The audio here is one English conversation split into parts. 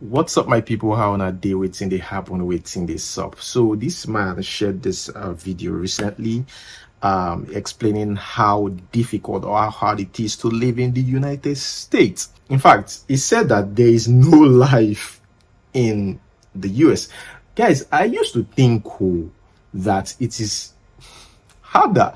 What's up, my people? How on a day waiting they happen waiting this up. So this man shared this video recently, explaining how difficult or how hard it is to live in the United States. In fact, he said that there is no life in the US. Guys, I used to think that it is harder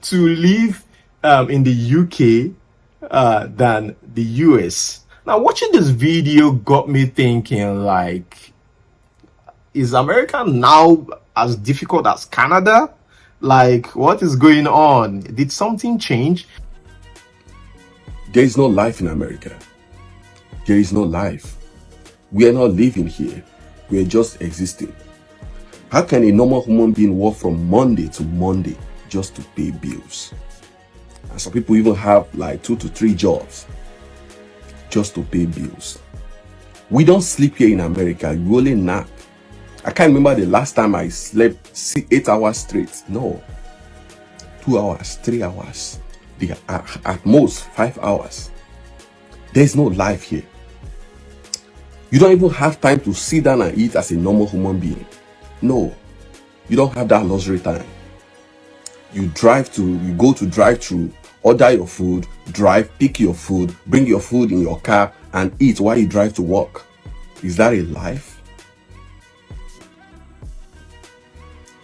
to live in the UK than the US. Now, watching this video got me thinking, like, is America now as difficult as Canada? Like, what is going on? Did something change? There is no life in America. There is no life. We are not living here. We are just existing. How can a normal human being work from Monday to Monday just to pay bills? And some people even have like 2 to 3 jobs just to pay bills. We don't sleep here in America. We only nap. I can't remember the last time I slept 8 hours straight. No. 2 hours, 3 hours. At most 5 hours. There's no life here. You don't even have time to sit down and eat as a normal human being. No. You don't have that luxury time. You go to drive-thru, order your food, drive, pick your food, bring your food in your car and eat while you drive to work. Is that a life?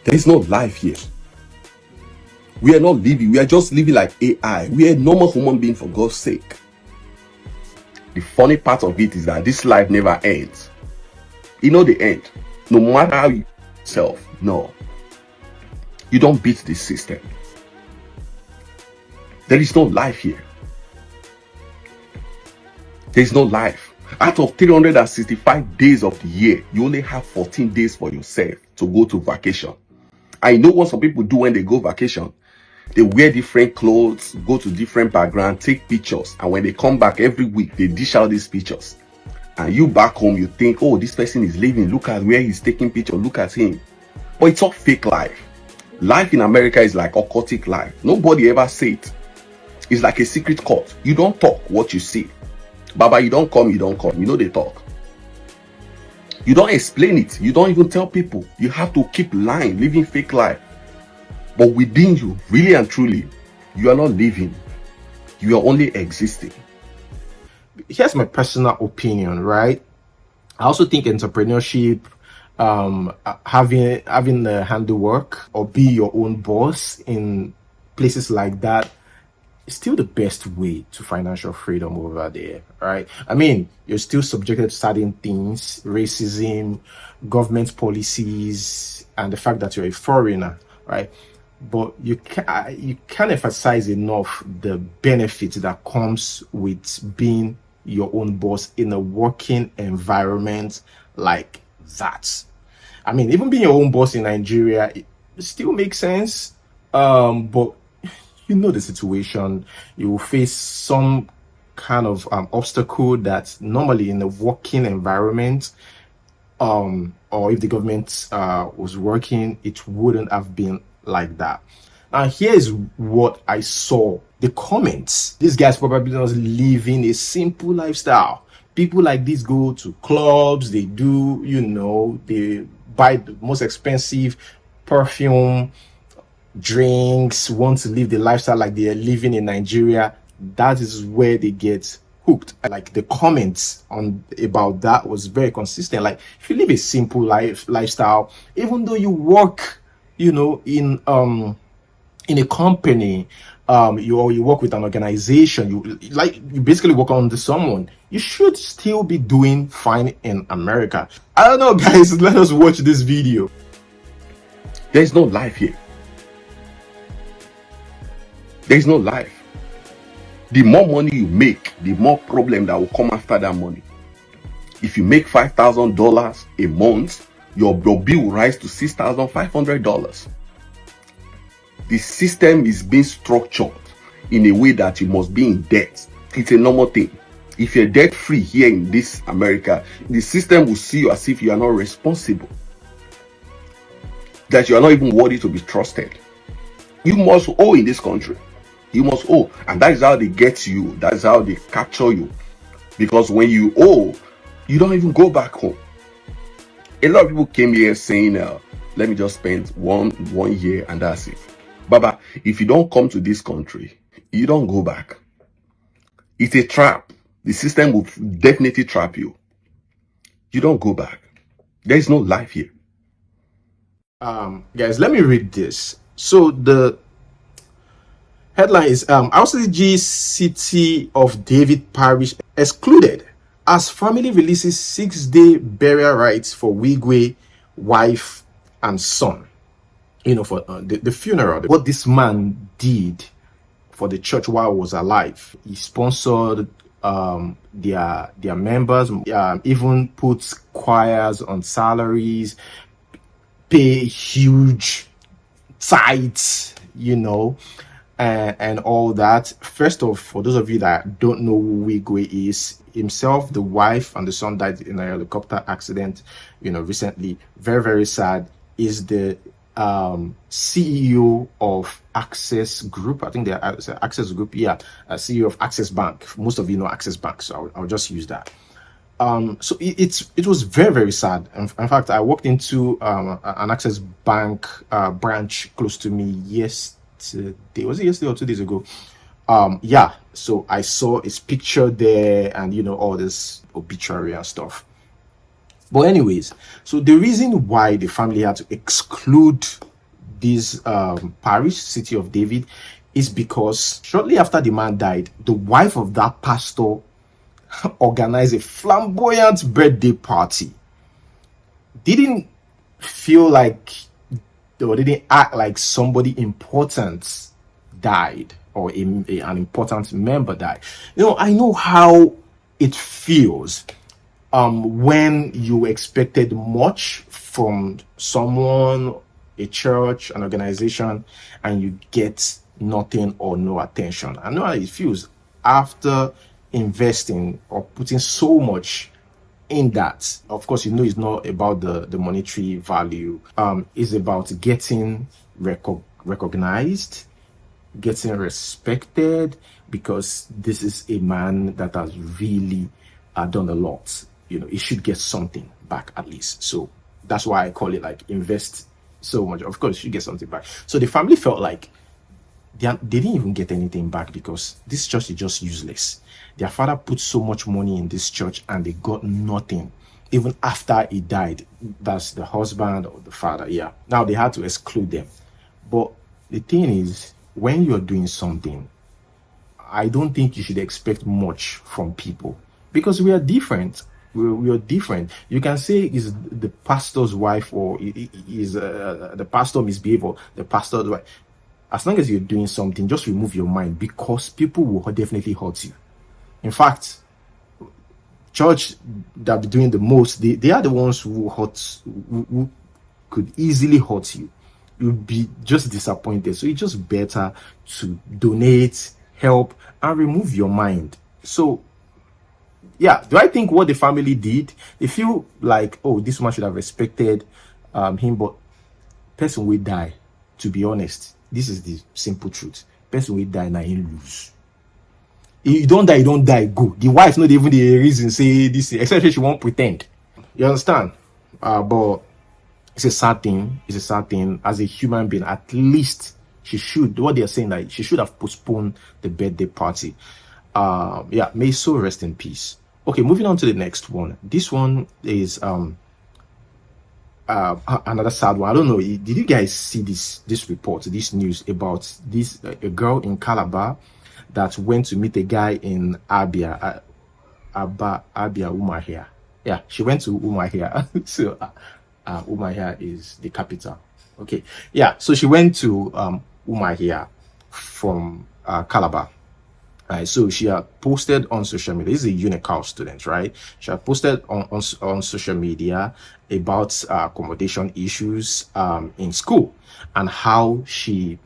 There is no life here. We are not living. We are just living like AI. We are normal human beings, for God's sake. The funny part of it is that this life never ends. You know the end. No matter how you self, no. You don't beat this system. There is no life here. There is no life. Out of 365 days of the year, you only have 14 days for yourself to go to vacation. I know what some people do when they go vacation. They wear different clothes, go to different backgrounds, take pictures, and when they come back every week, they dish out these pictures. And you back home, you think, oh, this person is living. Look at where he's taking pictures. Look at him. But it's all fake life. Life in America is like occultic life. Nobody ever say it. It's like a secret court. You don't talk what you see. Baba, you don't come, you don't come. You know they talk. You don't explain it. You don't even tell people. You have to keep lying, living fake life. But within you, really and truly, you are not living. You are only existing. Here's my personal opinion, right? I also think entrepreneurship, having the handwork or be your own boss in places like that is still the best way to financial freedom over there, right? I mean, you're still subjected to certain things, racism, government policies, and the fact that you're a foreigner, right? But you can't emphasize enough the benefit that comes with being your own boss in a working environment like that. I mean, even being your own boss in Nigeria, it still makes sense. But you know the situation. You will face some kind of obstacle that normally in a working environment, or if the government was working, it wouldn't have been like that. Now, here's what I saw. The comments. These guys probably not living a simple lifestyle. People like this go to clubs, they do, they buy the most expensive perfume, drinks, want to live the lifestyle like they are living in Nigeria. That is where they get hooked. Like the comments about that was very consistent. Like, if you live a simple lifestyle, even though you work, in a company, you work with an organization, you basically work under someone, you should still be doing fine in America. I don't know, guys. Let us watch this video. There's no life here. There's no life. The more money you make, the more problem that will come after that money. If you make $5,000 a month, your bill will rise to $6,500. The system is being structured in a way that you must be in debt. It's a normal thing. If you're debt free here in this America, the system will see you as if you are not responsible, that you are not even worthy to be trusted. You must owe in this country. You must owe, and that is how they get you. That is how they capture you. Because when you owe, You don't even go back home. A lot of people came here saying, let me just spend one year and that's it. Baba, if you don't come to this country, you don't go back. It's a trap. The system will definitely trap you. You don't go back. There is no life here. Guys, let me read this. So the headline is RCG City of David Parish excluded as family releases 6-day burial rites for Wigwe wife and son. For the funeral. What this man did for the church while he was alive, he sponsored their members, even put choirs on salaries, pay huge tithes, and all that. First off, for those of you that don't know who Wigwe is, himself, the wife, and the son died in a helicopter accident, recently. Very, very sad. Is the CEO of Access Group. I think they're Access Group. Yeah, CEO of Access Bank. Most of you know Access Bank, so I'll just use that. So it was very, very sad. In fact, I walked into an Access Bank branch close to me yesterday. Was it yesterday or 2 days ago? Yeah. So I saw his picture there, and all this obituary and stuff. But anyways, so the reason why the family had to exclude this parish, City of David, is because shortly after the man died, the wife of that pastor organized a flamboyant birthday party. Didn't feel like, or didn't act like somebody important died, or an important member died. I know how it feels when you expected much from someone, a church, an organization, and you get nothing or no attention. I know how it feels after investing or putting so much in that. Of course, it's not about the monetary value. It's about getting recognized, getting respected, because this is a man that has really done a lot. It should get something back at least. So that's why I call it like invest so much. Of course, you should get something back. So the family felt like they didn't even get anything back because this church is just useless. Their father put so much money in this church and they got nothing, even after he died. That's the husband or the father. Yeah. Now they had to exclude them. But the thing is, when you're doing something, I don't think you should expect much from people because we are different. We are different. You can say is the pastor's wife or is the pastor misbehave or the pastor's wife. As long as you're doing something, just remove your mind because people will definitely hurt you. In fact, church that be doing the most, they are the ones who who could easily hurt you. You'll be just disappointed. So it's just better to donate, help, and remove your mind. So yeah, do I think what the family did, they feel like, oh, this man should have respected him, but person will die. To be honest, this is the simple truth. Person will die, now he lose. You don't die, go. The wife not even the reason say this, except she won't pretend. You understand? But it's a sad thing. It's a sad thing. As a human being, at least she should. What they're saying that she should have postponed the birthday party. Yeah, may so rest in peace. Okay, moving on to the next one. This one is another sad one. I don't know. Did you guys see this report, this news about this a girl in Calabar that went to meet a guy in Abia Umahia? Yeah, she went to Umahia. So Umahia is the capital. Okay, yeah. So she went to Umahia from Calabar. Right, so she had posted on social media. This is a UNICAL student, right? She had posted on social media about accommodation issues in school and how she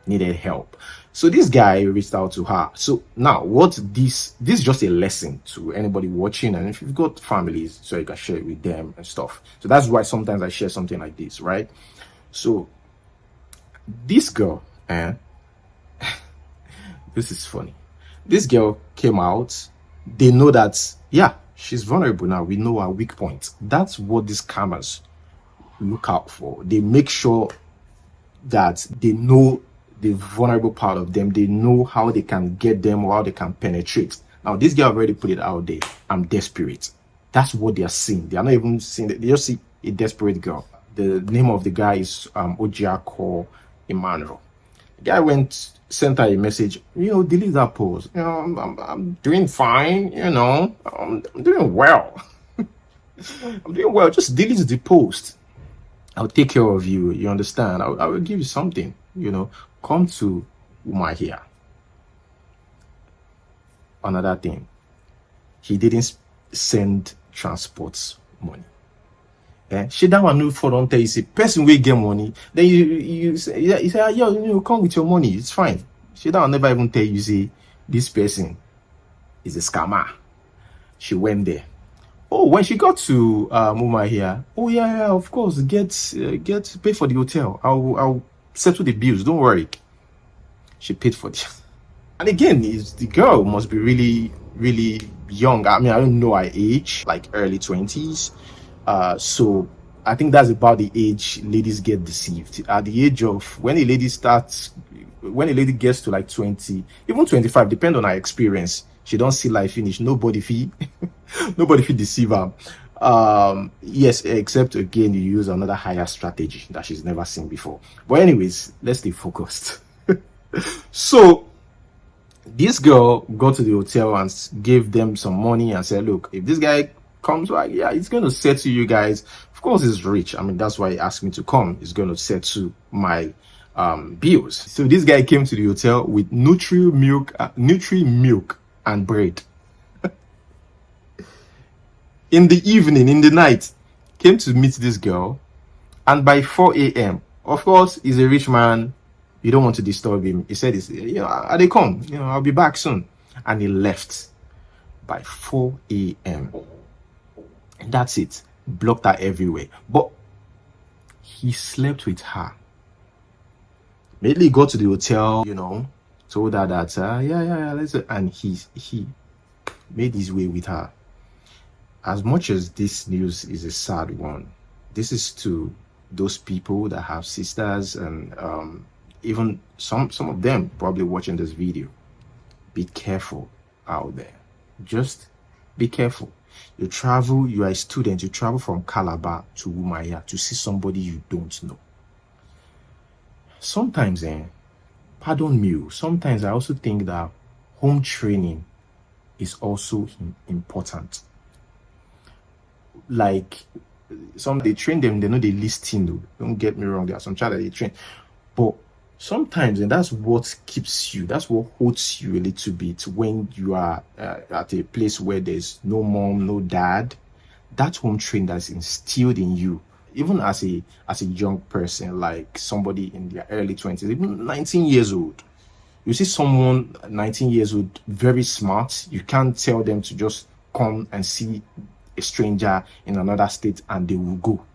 needed help. So this guy reached out to her. So now, this is just a lesson to anybody watching, and if you've got families, so you can share it with them and stuff. So that's why sometimes I share something like this, right? So this girl, this is funny. This girl came out. They know that, yeah, She's vulnerable now. We know her weak points. That's what these scammers look out for. They make sure that they know the vulnerable part of them. They know how they can get them or how they can penetrate. Now, this girl already put it out there. I'm desperate. That's what they are seeing. They are not even seeing that. They just see a desperate girl. The name of the guy is Ojiako Emmanuel. The guy sent her a message, delete that post. I'm doing fine, I'm doing well. I'm doing well. Just delete the post. I'll take care of you. You understand? I will give you something, Come to Uma here. Another thing, he didn't send transport money. She that one no for don't tell you say person will get money. Then you say come with your money. It's fine. She that one never even tell you say this person is a scammer. She went there. Oh, when she got to Muma here, oh yeah, of course, get pay for the hotel. I'll settle the bills. Don't worry. She paid for it. And again, the girl must be really, really young. I mean, I don't know her age, like early 20s. So I think that's about the age ladies get deceived. At the age of when a lady gets to like 20, even 25, depend on her experience. She don't see life finish. Nobody fee deceive her. Yes, except again you use another higher strategy that she's never seen before. But anyways, let's stay focused. So this girl got to the hotel and gave them some money and said, look, if this guy comes back, yeah, he's going to settle you guys. Of course, he's rich. I mean, that's why he asked me to come. He's going to settle my bills. So this guy came to the hotel with Nutri milk and bread. In the evening, in the night, came to meet this girl. And by 4 a.m., of course, he's a rich man. You don't want to disturb him. He said, they come. I'll be back soon. And he left by 4 a.m. And that's it. Blocked her everywhere. But he slept with her. Immediately got to the hotel, told her that, let's go. And he made his way with her. As much as this news is a sad one, this is to those people that have sisters and even some of them probably watching this video. Be careful out there. Just be careful. You travel, you are a student, you travel from Calabar to Umaya to see somebody you don't know. Sometimes, pardon me, sometimes I also think that home training is also important. Like, they train them, they know they listen though. Don't get me wrong, there are some child that they train. But sometimes, and that's what keeps you, that's what holds you a little bit when you are at a place where there's no mom, no dad. That home training that's instilled in you, even as a young person, like somebody in their early 20s, even 19 years old. You see someone 19 years old, very smart, you can't tell them to just come and see a stranger in another state and they will go.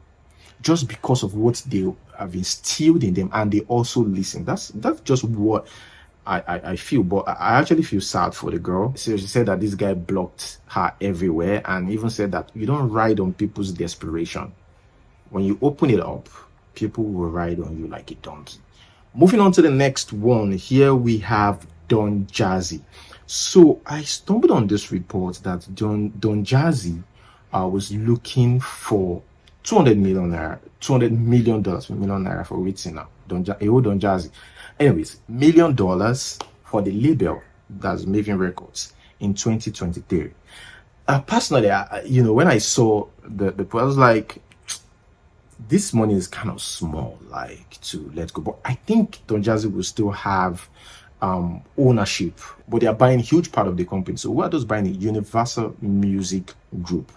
Just because of what they have instilled in them, and they also listen. That's just what I feel. But I actually feel sad for the girl. So she said that this guy blocked her everywhere, and even said that you don't ride on people's desperation. When you open it up, people will ride on you like a donkey. Moving on to the next one, here we have Don Jazzy. So I stumbled on this report that Don Jazzy was looking for $200 million for waiting now. Don Jazzy. Anyways, $1 million for the label that's Maven Records in 2023. Personally, when I saw the I was like, this money is kind of small, like to let go. But I think Don Jazzy will still have ownership, but they are buying a huge part of the company. So who are those buying? The Universal Music Group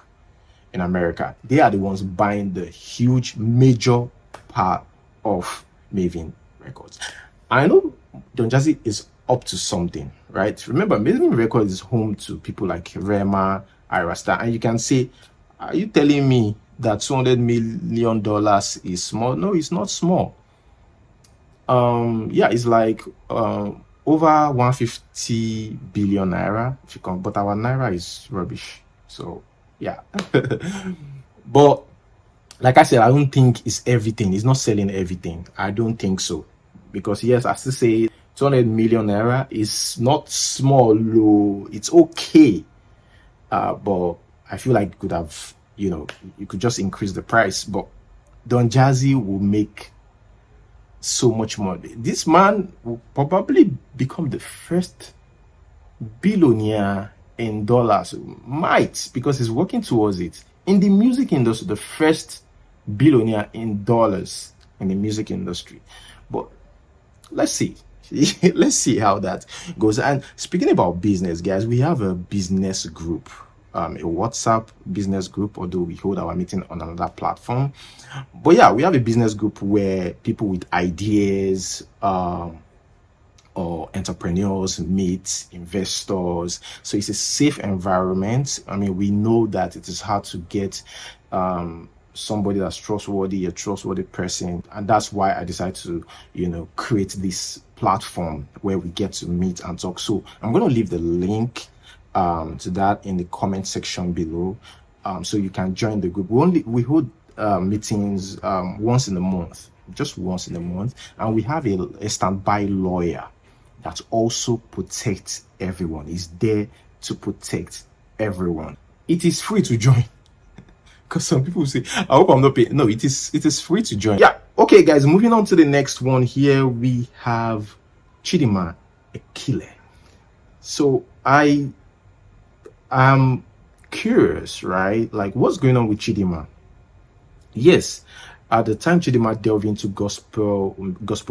in America. They are the ones buying the huge major part of Maven Records. I know Don Jazzy is up to something, right? Remember, Maven Records is home to people like Rema, Ira Star, and you can say, are you telling me that $200 million is small? No, it's not small. It's like over 150 billion naira, if you come, but our naira is rubbish. So Yeah. But like I said, I don't think it's everything. It's not selling everything. I don't think so. Because yes, I still say 200 million naira is not small, low. It's okay. But I feel like you could have, you could just increase the price. But Don Jazzy will make so much money. This man will probably become the first billionaire in dollars. Might, because he's working towards it. In the music industry, the first billionaire in dollars in the music industry. But let's see. Let's see how that goes. And speaking about business, guys, we have a business group, a WhatsApp business group, although we hold our meeting on another platform. But yeah, we have a business group where people with ideas, or entrepreneurs meet investors. So it's a safe environment. I mean, we know that it is hard to get somebody that's trustworthy, a trustworthy person, and that's why I decided to create this platform where we get to meet and talk. So I'm going to leave the link to that in the comment section below, so you can join the group. We hold meetings once in a month, just once in a month, and we have a standby lawyer that also protects everyone. Is there to protect everyone. It is free to join. Because some people say, I hope I'm not paying. No, it is free to join. Yeah. Okay, guys, moving on to the next one. Here we have Chidinma Ekile. So I am curious, right? Like, what's going on with Chidinma? Yes, at the time Chidinma delved into gospel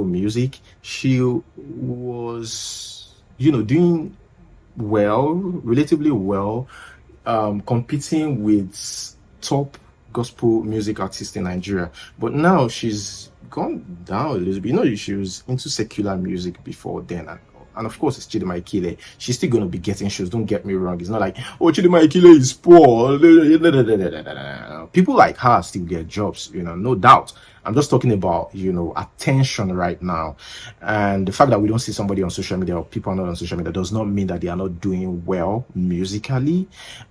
music, she was, doing well, relatively well, competing with top gospel music artists in Nigeria. But now she's gone down a little bit. She was into secular music before then. And of course, it's Chidinma Ekile. She's still going to be getting shows. Don't get me wrong. It's not like, oh, Chidinma Ekile is poor. People like her still get jobs, no doubt. I'm just talking about, attention right now. And the fact that we don't see somebody on social media or people are not on social media does not mean that they are not doing well musically.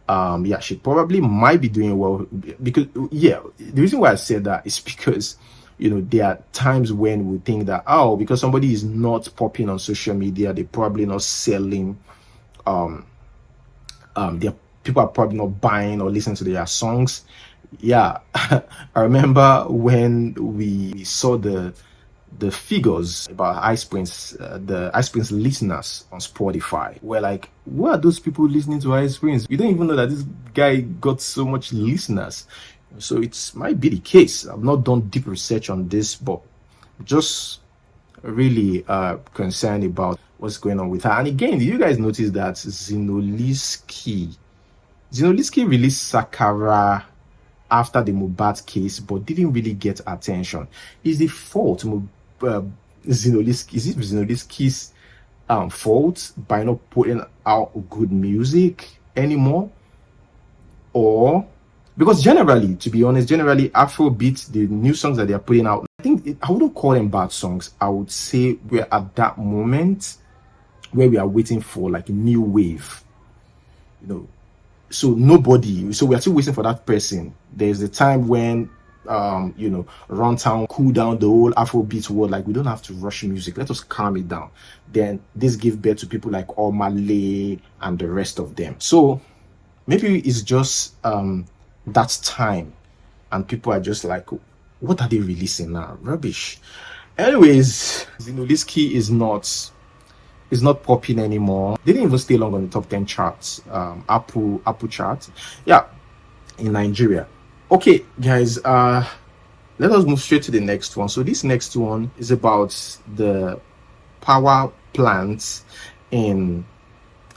Yeah, she probably might be doing well because, the reason why I said that is because, there are times when we think that, because somebody is not popping on social media, they're probably not selling, their people are probably not buying or listening to their songs. Yeah, I remember when we saw the figures about Ice Prince, the Ice Prince listeners on Spotify. We're like, what are those people listening to Ice Prince? We don't even know that this guy got so much listeners. So it might be the case. I've not done deep research on this, but just really concerned about what's going on with her. And again, did you guys notice that Zinoliski released Sakara after the Mohbad case, but didn't really get attention? Is the fault Zinoliski's fault by not putting out good music anymore? Or because generally, to be honest, Afrobeat, the new songs that they are putting out, I wouldn't call them bad songs. I would say we're at that moment where we are waiting for like a new wave, so we are still waiting for that person. There's the time when Runtown cool down the whole Afrobeat world. Like, we don't have to rush music, let us calm it down. Then this give birth to people like Omale and the rest of them. So maybe it's just that time, and people are just like, what are they releasing now? Rubbish. Anyways, Zinoliski is not popping anymore. They didn't even stay long on the top 10 charts, Apple chart. Yeah, in Nigeria. Okay, guys, let us move straight to the next one. So this next one is about the power plants in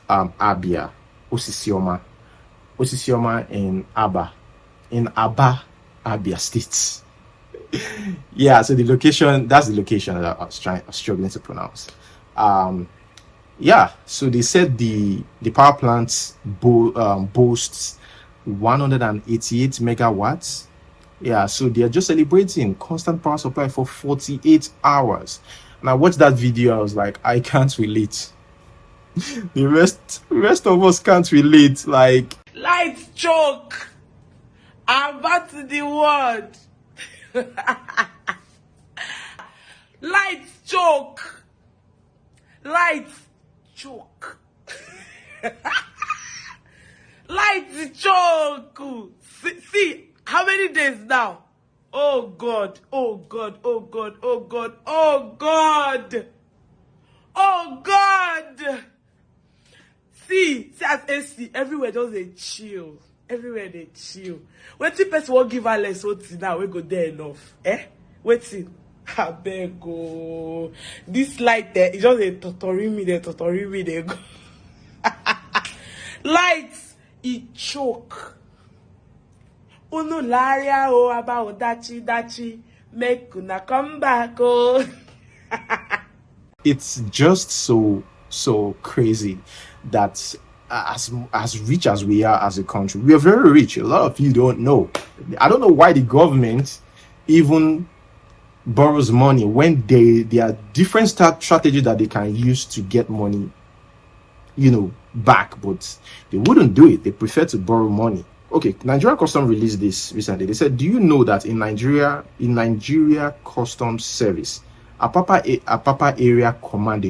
Abia, Osisioma in Aba, Abia State. Yeah, so that's the location that I was struggling to pronounce. Yeah, so they said the power plant boasts 188 megawatts. Yeah, so they are just celebrating constant power supply for 48 hours. And I watched that video, I was like, I can't relate. The rest of us can't relate. Like, light choke. I'm back to the word. Lights choke. Lights choke. Lights choke. See, how many days now? Oh God, oh God, oh God, oh God, oh God. Oh God. See as AC, everywhere just dey chill. Everywhere they chill. Wetin person won't give her less now, we go there enough. Wetin? Abeg o. This light there, it just dey totori me, they go. Lights, it choke. Unu laria o about dachi, make una come back o. It's just so crazy that as rich as we are as a country, we are very rich. A lot of you don't know. I don't know why the government even borrows money when there are different strategies that they can use to get money, back, but they wouldn't do it. They prefer to borrow money. Okay, Nigerian Custom released this recently. They said, do you know that in Nigeria Customs Service, Apapa Area Command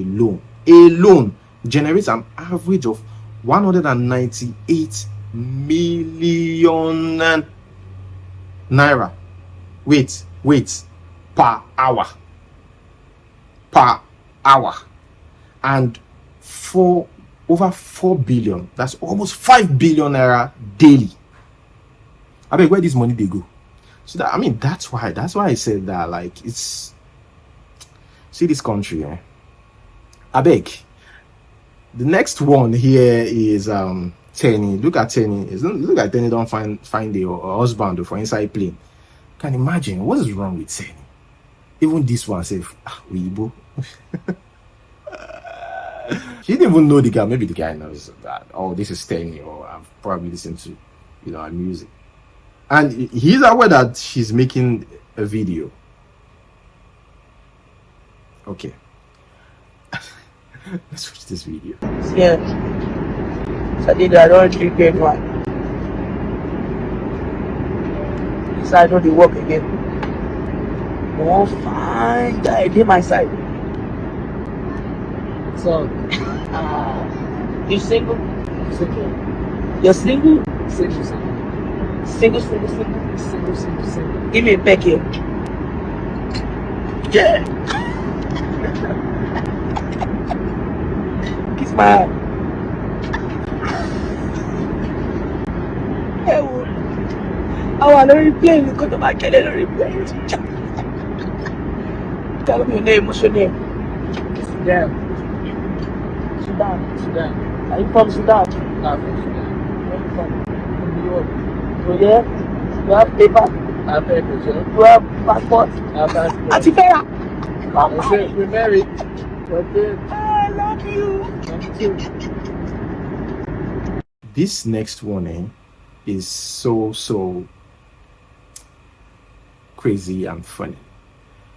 alone generates an average of 198 million naira. Wait, per hour. And for over 4 billion, that's almost 5 billion naira daily. I mean, where this money they go? So that's why I said that, like, it's, see this country, I beg. The next one here is Tenny. Look at Tenny. Look at Tenny don't find a husband for inside plane. Can imagine what is wrong with Tenny. Even this one says, Weibo. He didn't even know the guy. Maybe the guy knows that, oh, this is Tenny, or I've probably listened to, her music. And he's aware that she's making a video. Okay. Let's watch this video. Yeah. So I don't drink one. So I know the work again. Oh, fine guy, dey my side. So, you single? Single. You're single? Single. Single. Give me a peck here. Yeah. Kiss my hand. I want to replay it because I can't replay it. Tell me your name. What's your name? Sudan. Are you from Sudan? No, I'm from Sudan. Where are you from? From New York. Oh yeah? You have paper? I have papers, yeah. You have passport? I have passport. Atifera? That's it. We're married. That's it. I love you. Love you too. This next one is so crazy and funny.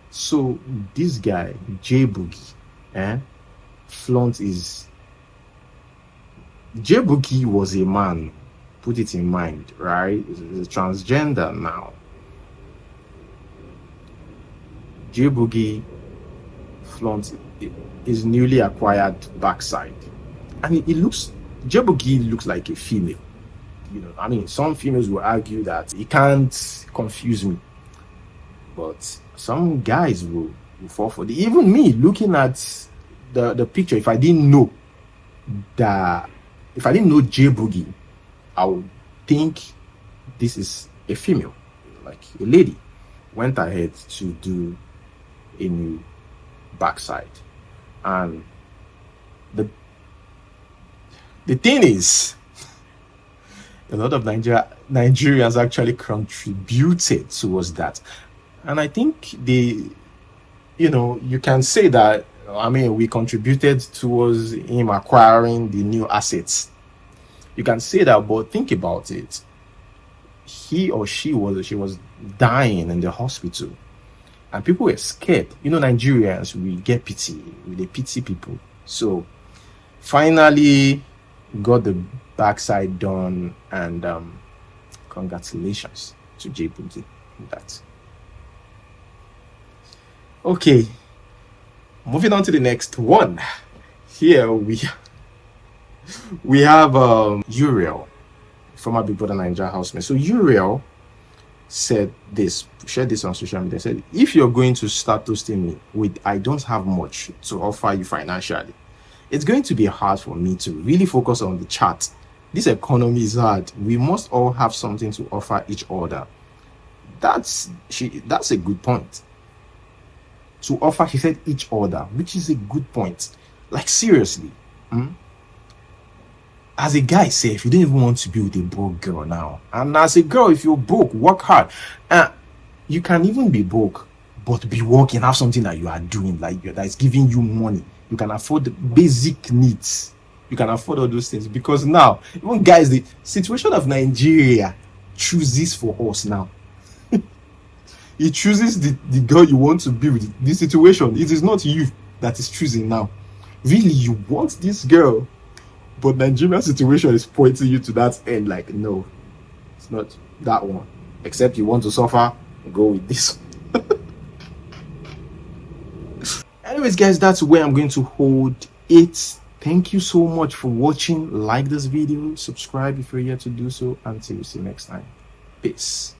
So this guy, J Boogie, flaunt is. J Boogie was a man, put it in mind, right? He's a transgender now. J Boogie flaunt his newly acquired backside, and J Boogie looks like a female. Some females will argue that he can't confuse me, but some guys will fall for it. Even me, looking at the picture, if I didn't know J Boogie, I would think this is a female, like a lady. Went ahead to do a new backside, and the thing is, a lot of Nigerians actually contributed towards that. And I think you can say that, we contributed towards him acquiring the new assets. You can say that, but think about it. He or she was dying in the hospital, and people were scared. Nigerians, we get pity. We pity people. So finally got the backside done, and Congratulations to J Boogie on that. Okay, moving on to the next one. Here we have Uriel, former Big Brother Nigeria housemate. So Uriel shared this on social media. Said, if you're going to start toasting me with I don't have much to offer you financially, it's going to be hard for me to really focus on the chat. This economy is hard. We must all have something to offer each other. That's a good point. To offer, she said, each other, which is a good point. Like, seriously. As a guy, say, if you don't even want to be with a broke girl now, and as a girl, if you're broke, work hard. You can even be broke, but be working, have something that you are doing, like that is giving you money. You can afford the basic needs. You can afford all those things, because now, even guys, the situation of Nigeria chooses for us now. It chooses the girl you want to be with. The situation, it is not you that is choosing now. Really, you want this girl, but Nigerian situation is pointing you to that end. Like, no, it's not that one. Except you want to suffer, go with this. Anyways, guys, that's where I'm going to hold it. Thank you so much for watching. Like this video, subscribe if you're yet to do so. Until we see you next time. Peace.